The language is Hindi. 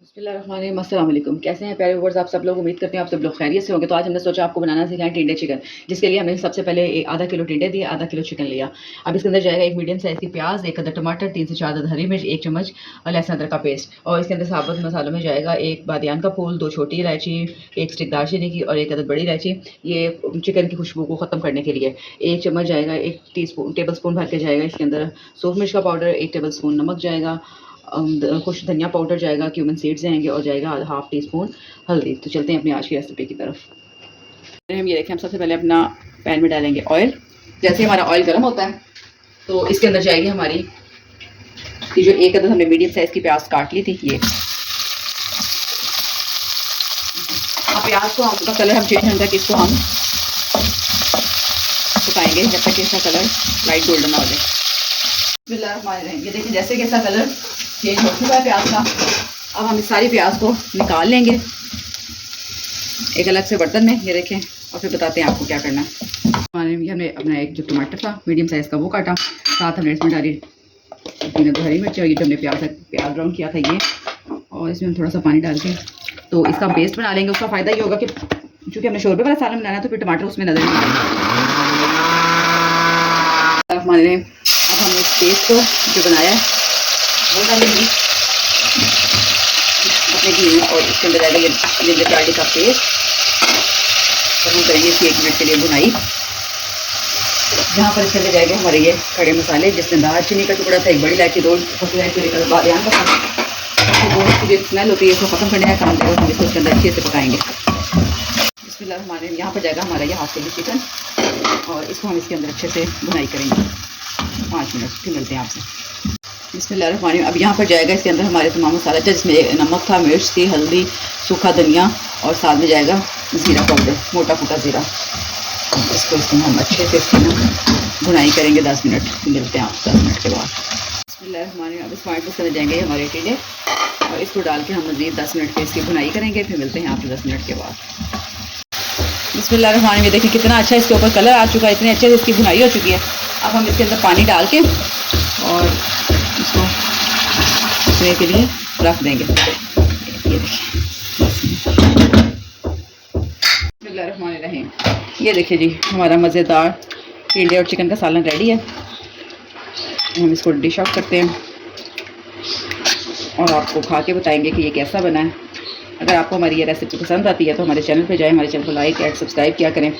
बिस्मिल्लाहिर्रहमानिर्रहीम, अस्सलाम वालेकुम। कैसे हैं प्यारे व्यूअर्स, आप सब लोग? उम्मीद करते हैं आप सब लोग खैरियत से होंगे। तो आज हमने सोचा आपको बनाना सिखाएं टिंडे चिकन, जिसके लिए हमने सबसे पहले आधा किलो टिंडे दिए, आधा किलो चिकन लिया। अब इसके अंदर जाएगा एक मीडियम साइज़ की प्याज, एक अदर टमाटर, 3 से 4 अदद हरी मिर्च, 1 चम्मच और लहसुन अदरक का पेस्ट। और इसके अंदर साबुत मसालों में जाएगा एक बादियान का फूल, 2 छोटी इलायची, 1 स्टिक दालचीनी की और 1 अदद बड़ी इलायची। ये चिकन की खुशबू को ख़त्म करने के लिए 1 चम्मच जाएगा, 1 टेबल स्पून भर के जाएगा इसके अंदर सूख मिर्च का पाउडर, 1 टेबल स्पून नमक जाएगा, कुछ धनिया पाउडर जाएगा, क्यूमिन सीड्स जाएंगे और जाएगा हाफ टी स्पून हल्दी। तो चलते हैं अपनी आज की रेसिपी की तरफ। हम ये देखें, हम सबसे पहले अपना पैन में डालेंगे ऑयल। जैसे हमारा ऑयल गर्म होता है तो इसके अंदर जाएगी हमारी ये जो एक अदद हमने मीडियम साइज की प्याज काट ली थी, ये अब प्याज को हम कलर हम चेंज होने तक इसको हम पकाएंगे जब तक इसका कलर लाइट गोल्डन ना हो जाए। ये देखिए जैसे कि इसका कलर चेंज हो चुका है प्याज का। अब हम इस सारी प्याज को निकाल लेंगे एक अलग से बर्तन में, ये देखें, और फिर बताते हैं आपको क्या करना है। हमने अपना एक जो टमाटर था मीडियम साइज़ का वो काटा, साथ हमने इसमें डाली 3 हरी मिर्च और ये जो हमने प्याज ब्राउन किया था ये, और इसमें हम थोड़ा सा पानी डाल के तो इसका पेस्ट बना लेंगे। उसका फ़ायदा ये होगा कि चूँकि हमने शोरबे वाला सालन बनाना है तो फिर टमाटर उसमें नजर नहीं आएंगे। अब हमने इस पेस्ट को जो बनाया है वो डालेंगे अपने घी में, और इसके अंदर डालेंगे जिंजर गार्लिक का पेस्ट और हम करेंगे इसकी 1 मिनट के लिए भुनाई। जहाँ पर इसके अंदर जाएंगे हमारे ये खड़े मसाले, जिसमें दालचीनी का टुकड़ा था, 1 बड़ी इलायची, 2 छोटी इलायची, बादियान का था। वो इसकी जो स्मेल होती है इसको ख़त्म करने का काम देगा, हम इसको उसके अंदर अच्छे से पकाएंगे। बिस्मिल्लाह हमारे यहाँ पर जाएगा हमारा ये हाफ के जी चिकन, और इसको हम इसके अंदर अच्छे से भुनाई करेंगे 5 मिनट, फिर मिलते हैं आपसे। बिस्मिल्लाहिर्रहमानिर्रहीम। अब यहाँ पर जाएगा इसके अंदर हमारे तमाम मसाला, जिसमें नमक था, मिर्च थी, हल्दी, सूखा धनिया और साथ में जाएगा ज़ीरा पाउडर, मोटा फूटा ज़ीरा। इसको इसमें हम अच्छे से इसकी भुनाई करेंगे 10 मिनट, मिलते हैं आप 10 मिनट के बाद। बिस्मिल्लाहिर्रहमानिर्रहीम। अब इस पॉइंट पर चले जाएंगे हमारे टिंडे और इसको डाल के हम मज़ीद 10 मिनट के इसकी भुनाई करेंगे, फिर मिलते हैं आपसे 10 मिनट के बाद। बिस्मिल्लाहिर्रहमानिर्रहीम। देखिए कितना अच्छा इसके ऊपर कलर आ चुका है, इतने अच्छे से इसकी भुनाई हो चुकी है। अब हम इसके अंदर पानी डाल के और इसको पकने के लिए रख देंगे। ये देखिए, ये देखिए जी, हमारा मज़ेदार टिंडे और चिकन का सालन रेडी है। हम इसको डिश आउट करते हैं और आपको खा के बताएंगे कि ये कैसा बना है। अगर आपको हमारी ये रेसिपी पसंद आती है तो हमारे चैनल पे जाएं, हमारे चैनल को लाइक एंड सब्सक्राइब किया करें।